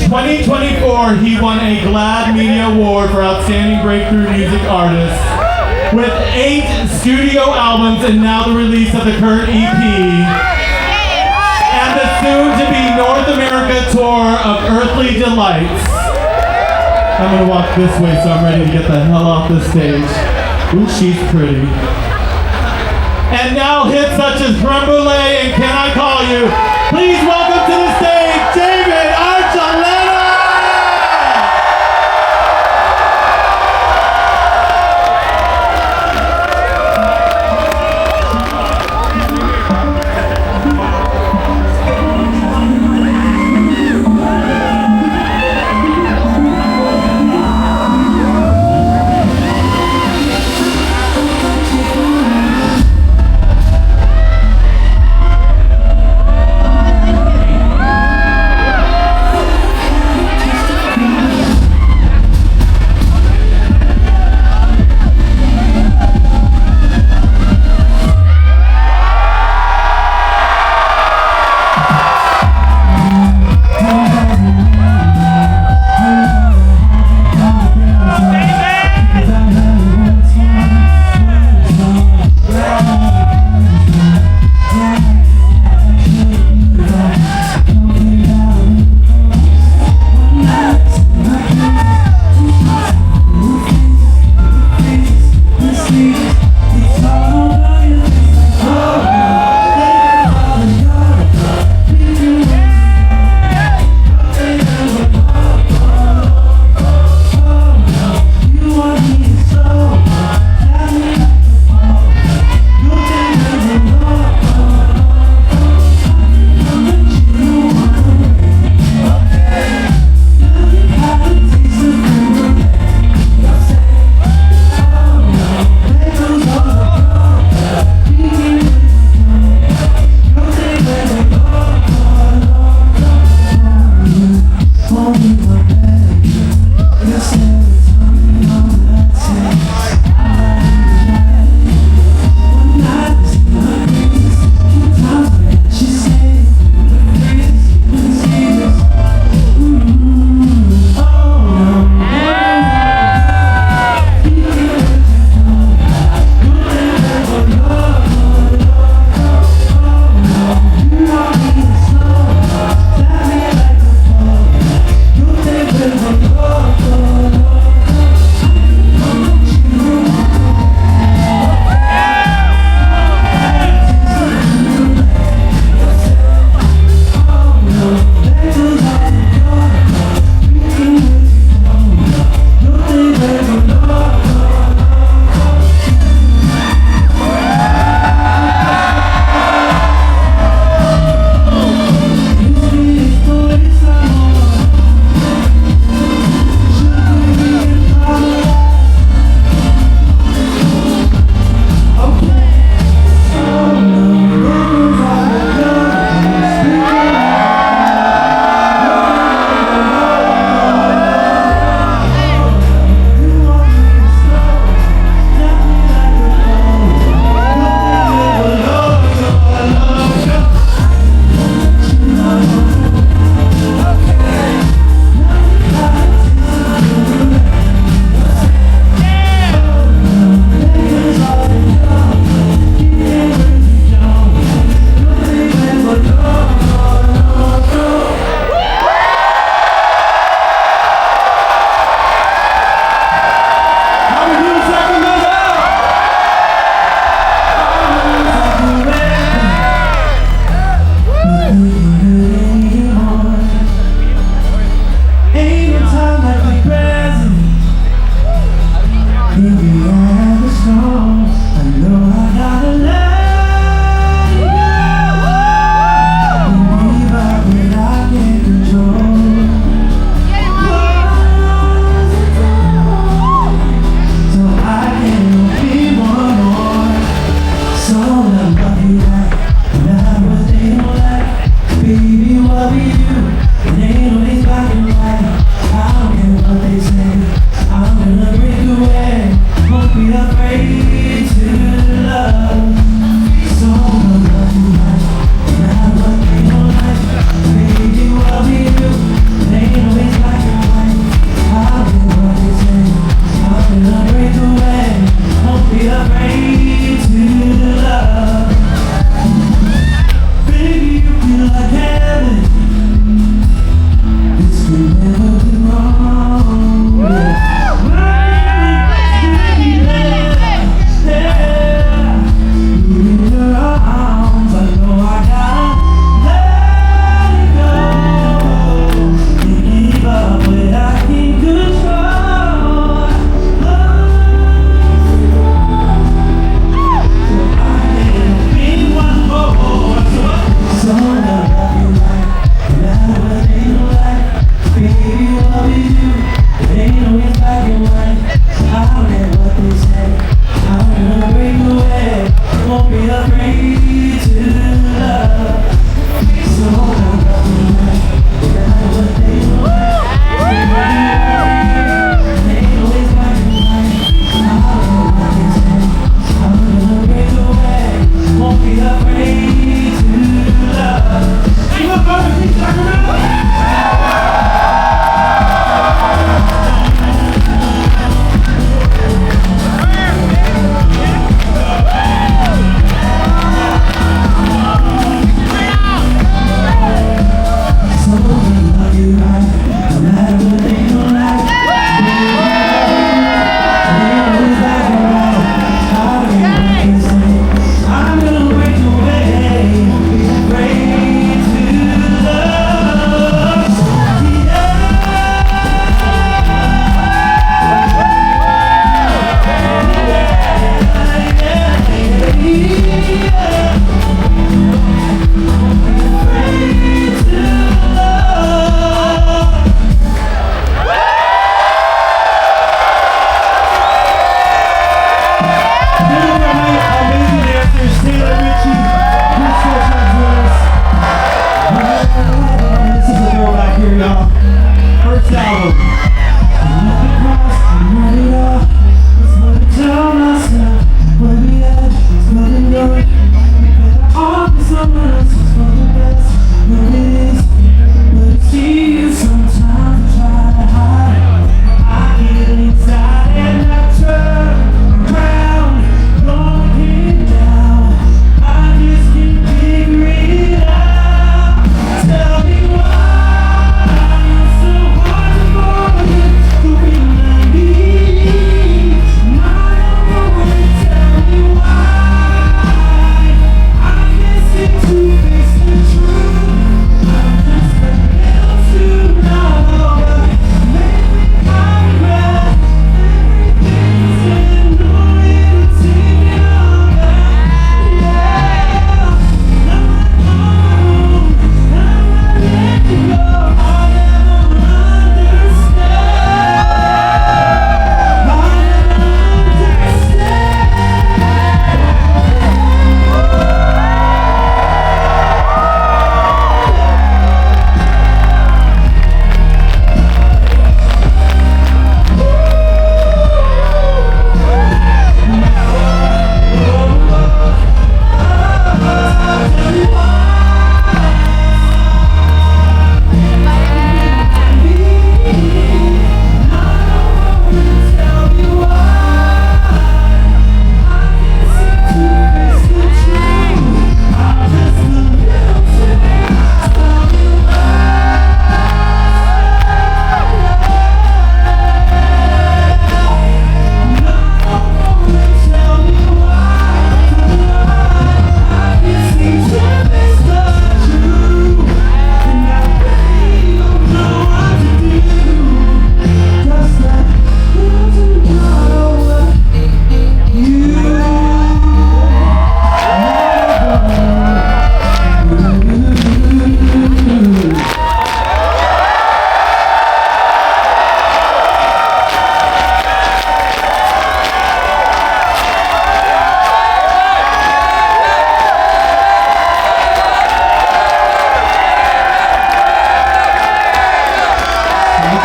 2024, he won a GLAAD Media Award for Outstanding Breakthrough Music Artist with 8 studio albums and now the release of the current EP and the soon-to-be North America tour of Earthly Delights. I'm going to walk this way so I'm ready to get the hell off the stage. Ooh, she's pretty. And now hits such as Creme Brulee and Can I Call You? Please welcome to the stage, David Archuleta!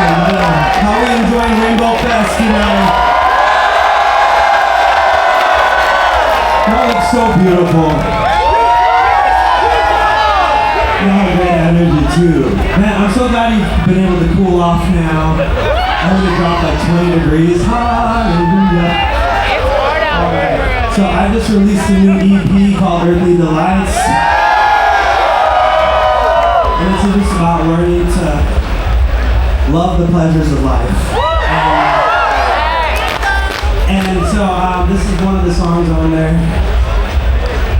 How are we enjoying Rainbow Fest tonight? Y'all look so beautiful. Y'all have great energy too. Man, I'm so glad you've been able to cool off now. I'm gonna drop like 20 degrees. Hallelujah. Alright, so I just released a new EP called Earthly Delights. And it's just about learning to love the pleasures of life. And so this is one of the songs on there.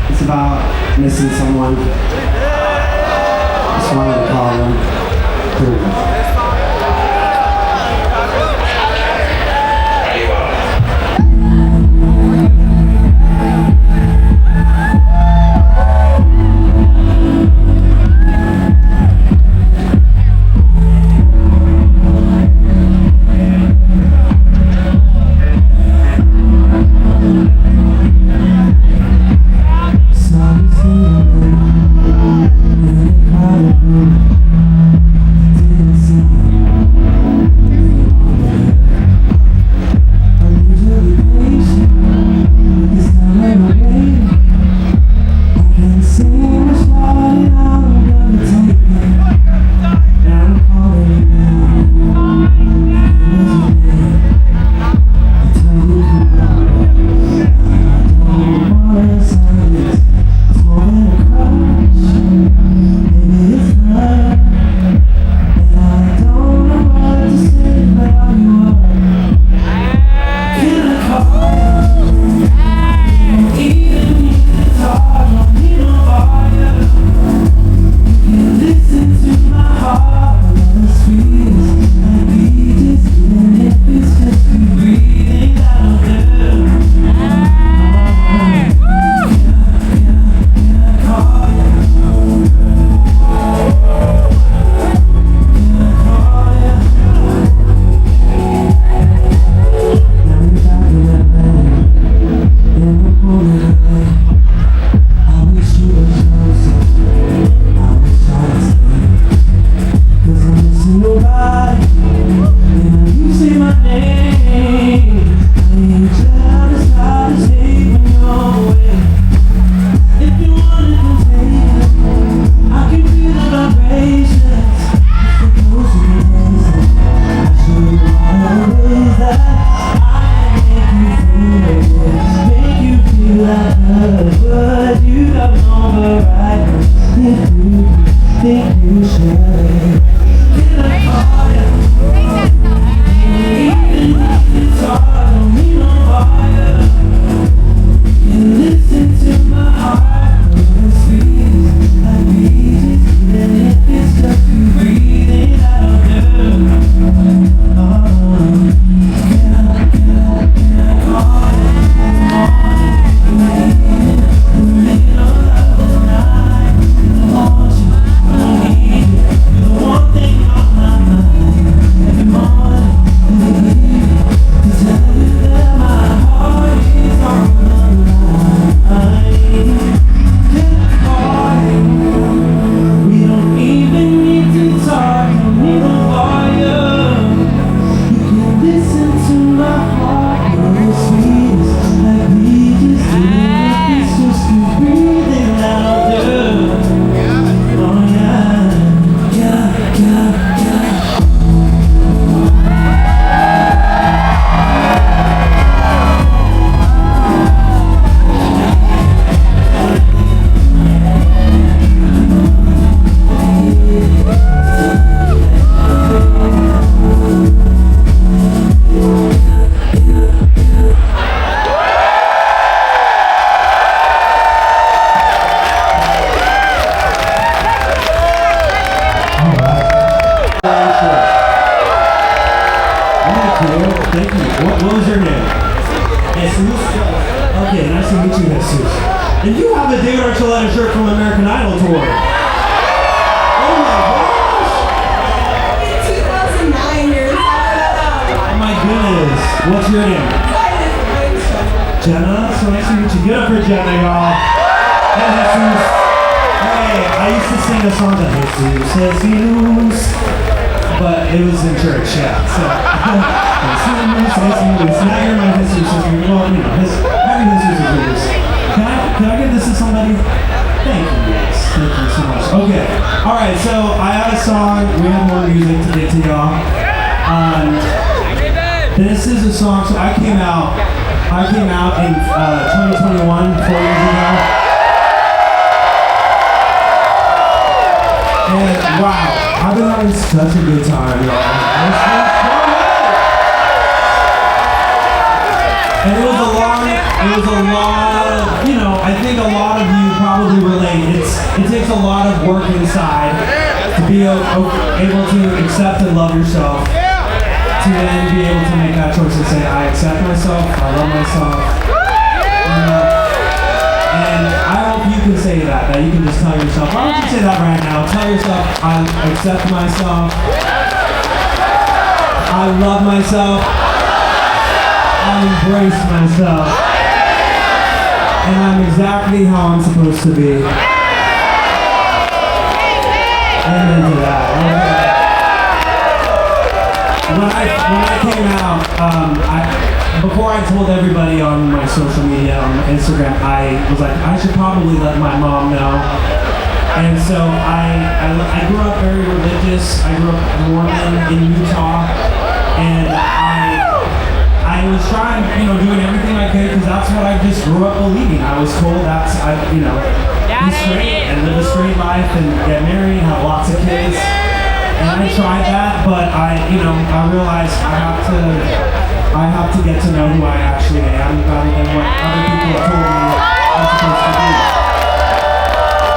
It's about missing someone. Just wanted to call them. Here we go. Okay, nice to meet you, Jesus. And you have the David Archuleta shirt from American Idol tour. Oh my gosh! 2009 years. Oh my goodness. What's your name? Jenna. So nice to meet you. Get up for Jenna, y'all. And Jesus. Hey, I used to sing a song that Jesus, but it was in church, yeah. So, now you're my history sister. Well, you know, every history sister is. Can I give this to somebody? Thank you, guys. Thank you so much. Okay. All right. So I have a song. We have more music to get to y'all. This is a song. So I came out in 2021, 4 years ago. And wow, I've been having such a good time, y'all. And it was a long, you know, I think a lot of you probably relate. It takes a lot of work inside to be able to accept and love yourself, to then be able to make that choice and say, I accept myself, I love myself. And I hope you can say that you can just tell yourself, why don't you say that right now? Tell yourself, I accept myself, I love myself, I embrace myself, and I'm exactly how I'm supposed to be. Amen to that. When I came out, before I told everybody on my social media, on Instagram, I was like, I should probably let my mom know. And so I grew up very religious. I grew up Mormon in Utah, and I was trying, you know, doing everything I could because that's what I just grew up believing. I was told you know, be straight and live a straight life and get married, have lots of kids. And I tried that, but I realized I have to get to know who I actually am rather than what other people have told me I'm supposed to be.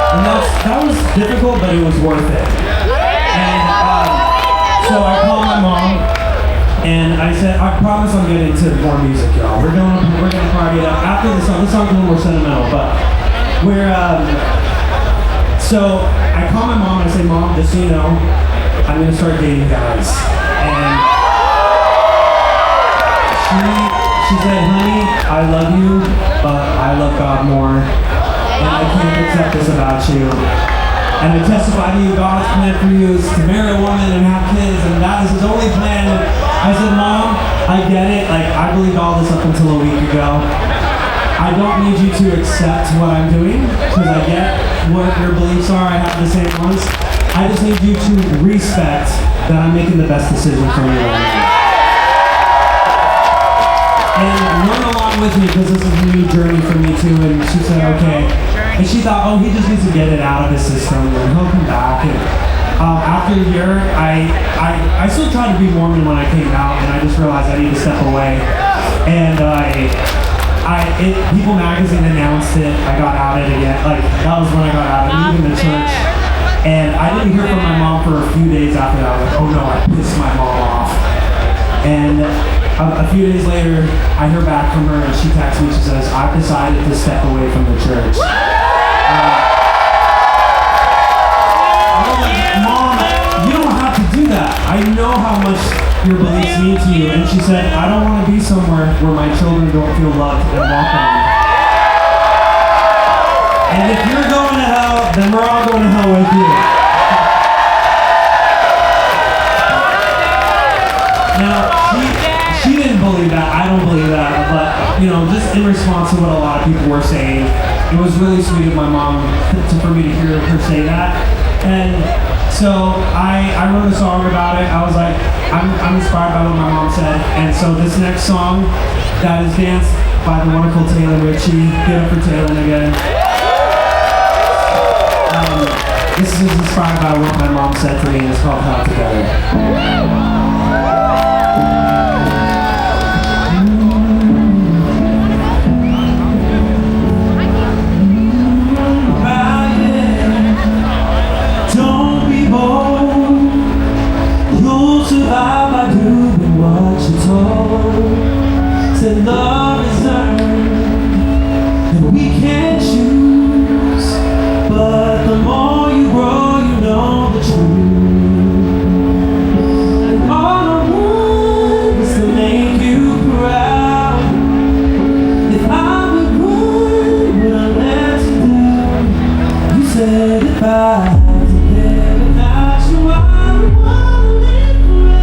And that was difficult, but it was worth it. And so I called my mom. And I said, I promise I'm getting to more music, y'all. We're gonna party it up after the song. This song's a little more sentimental, but so I call my mom and I say, Mom, just so you know, I'm gonna start dating guys. And she said, honey, I love you, but I love God more, and I can't accept this about you. And I testify to you, God's plan for you is to marry a woman and have kids, and that is His only plan. I said, Mom, I get it. Like, I believed all this up until a week ago. I don't need you to accept what I'm doing, because I get what your beliefs are. I have the same ones. I just need you to respect that I'm making the best decision for you right now. And run along with me, because this is a new journey for me too. And she said, okay. And she thought, oh, he just needs to get it out of his system, and he'll come back. And after a year, I still tried to be Mormon when I came out, and I just realized I need to step away. And People Magazine announced it. I got outed again. Like, that was when I got outed, leaving the church. And I didn't hear from my mom for a few days after that. I was like, oh no, I pissed my mom off. And a few days later, I hear back from her, and she texts me. She says, I've decided to step away from the church. Mom, you don't have to do that. I know how much your beliefs mean to you. And she said, I don't want to be somewhere where my children don't feel loved and welcome. And if you're going to hell, then we're all going to hell with you. Now, she didn't believe that. I don't believe that. But, you know, just in response to what a lot of people were saying, it was really sweet of my mom for me to hear her say that. And so I wrote a song about it. I was like, I'm inspired by what my mom said. And so this next song that is danced by the wonderful Taylor Ritchie. Give it up for Taylor again. This is inspired by what my mom said to me, and it's called How Together. Survive by doing what you're told. Said love is earned, and we can't choose. But the more you grow, you know the truth. And all I want is to make you proud. If I would run, would I let you do? You said if I was there without you, I would want to live forever.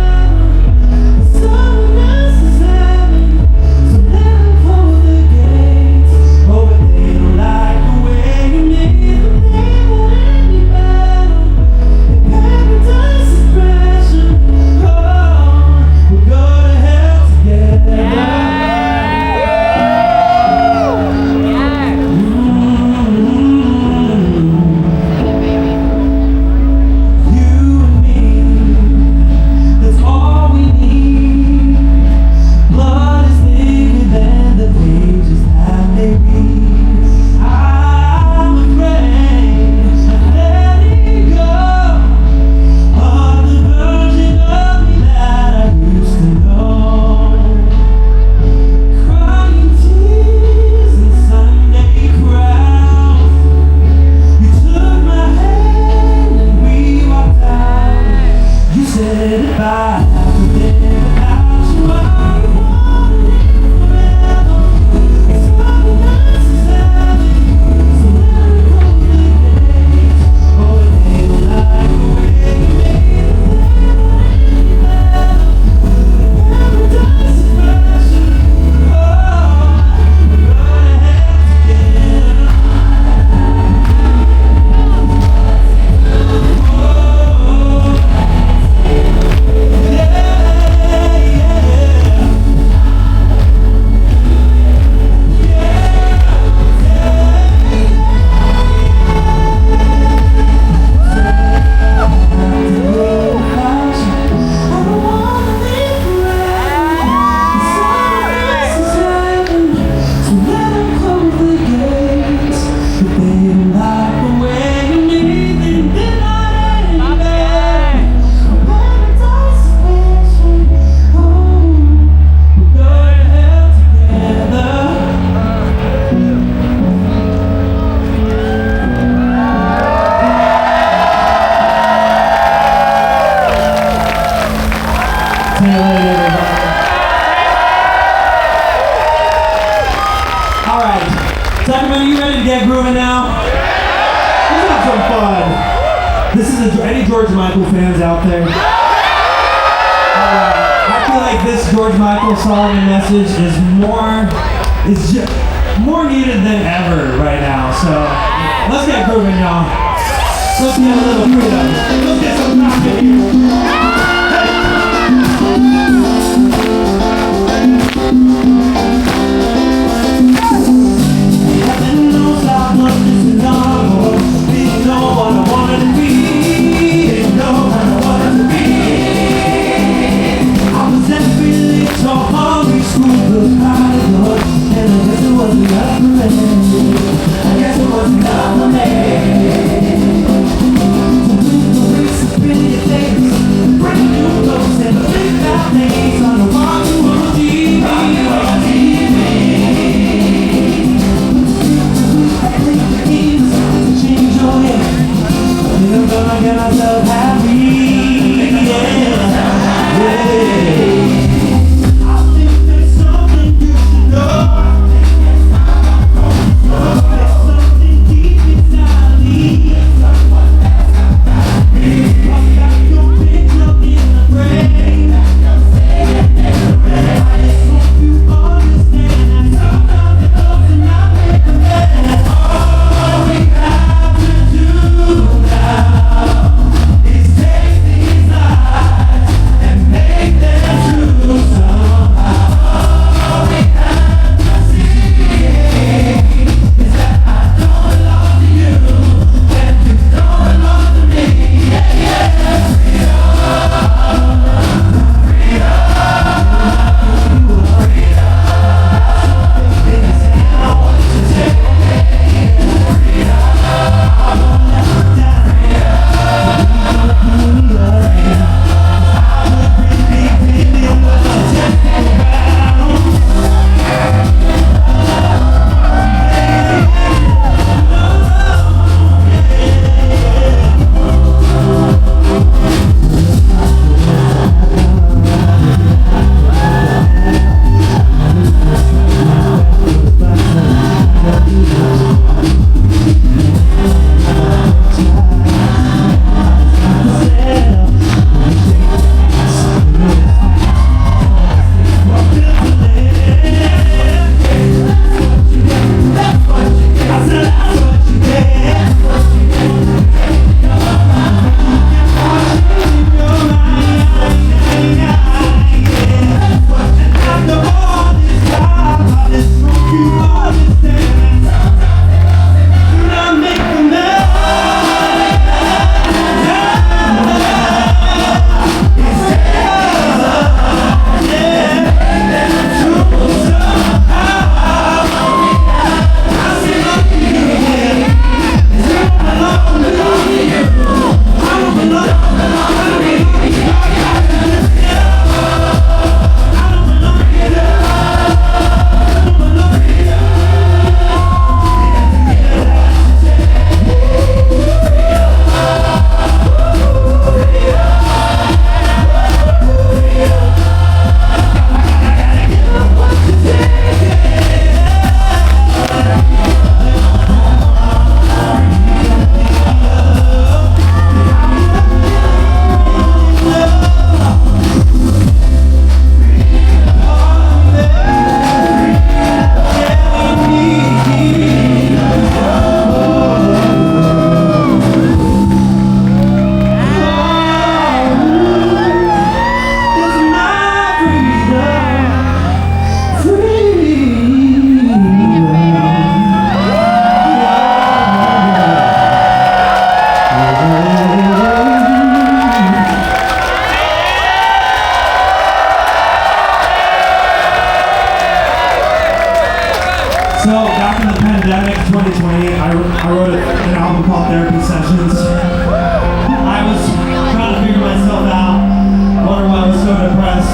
let it by. Forget about you, I wanna live forever. It's all nice as heaven. So let it go to the days. Oh, it ain't like the way you made the plan any better. Paradise is pressure. Oh, we're gonna have to get Alright, Sacramento, you ready to get grooving now? Let's have some fun. This is any George Michael fans out there? I feel like this George Michael song and message is more needed than ever right now. So let's get grooving, y'all. Let's get a little freedom. Let's get some rock in here. back in the pandemic 2020, I wrote an album called Therapy Sessions. I was trying to figure myself out, wonder why I was so depressed,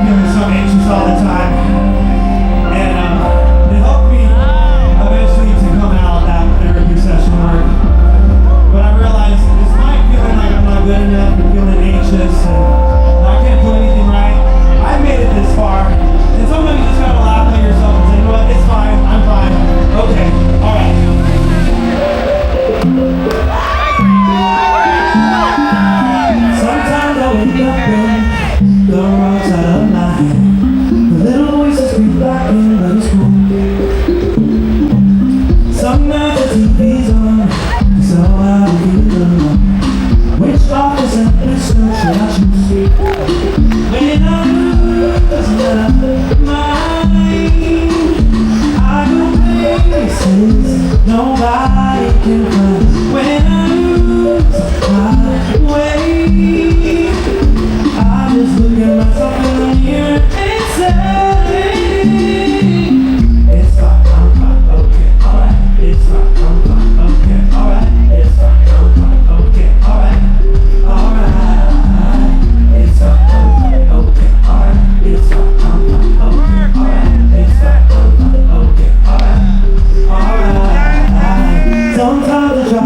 feeling so anxious all the time. And it helped me eventually to come out that therapy session work. But I realized despite feeling like I'm not good enough and feeling anxious and I can't do anything right, I made it this far. And sometimes you just gotta laugh at yourself and say, you know what, it's fine, I'm fine. Okay, alright. Sometimes I wake up and the wrong side of line. The little voices creep back in, but it's cool. Some nights the TV's on, so I feel alone. Which office episode should I choose? When I lose my mind, I go places nobody can find. When I lose my way, I just look at myself in the mirror and say, it's fine, I'm fine, okay, alright. It's fine, I'm fine, okay, alright. It's fine, I'm fine, okay, alright. Alright. It's fine, I'm fine, okay, alright. It's fine, I'm fine, okay, alright. It's fine, I'm fine, okay, alright. Alright. Sometimes I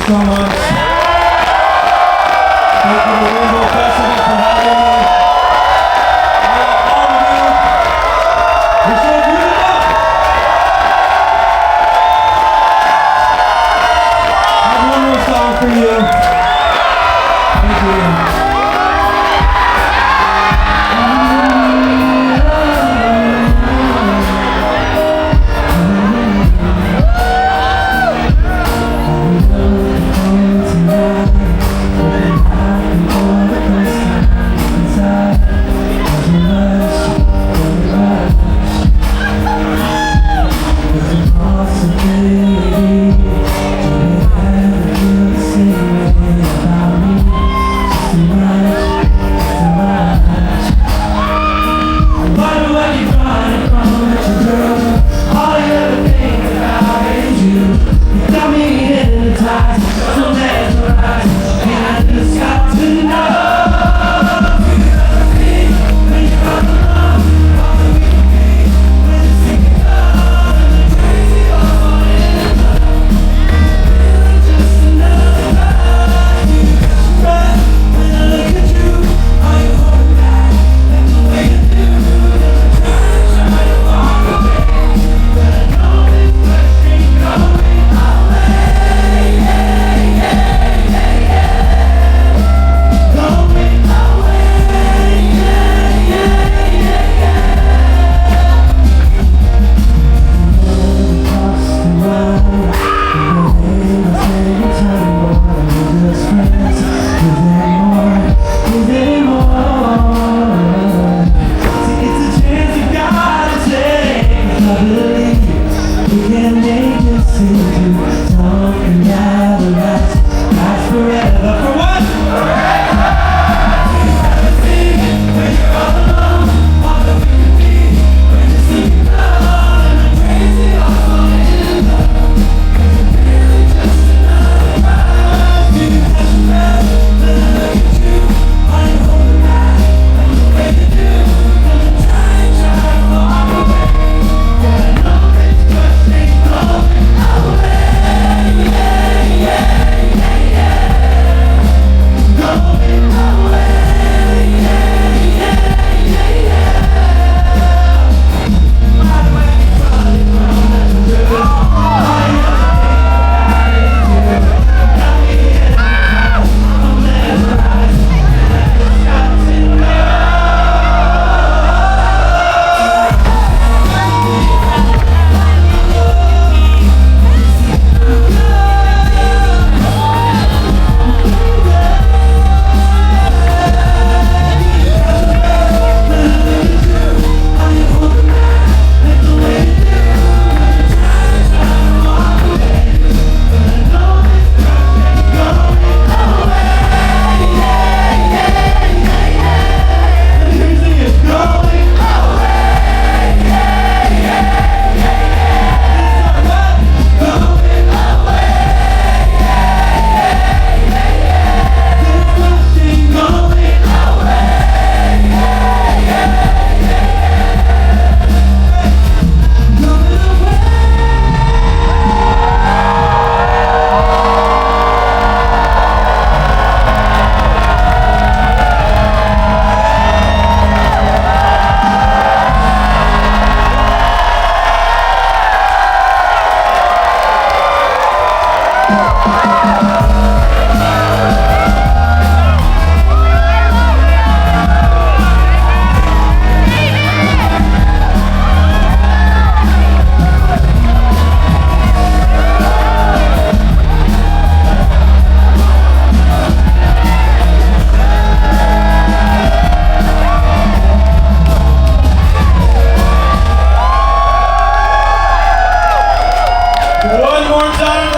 so much. Thank you to the Rainbow Festival for having me. All of you. We're so beautiful. I have one more song for you. Thank you.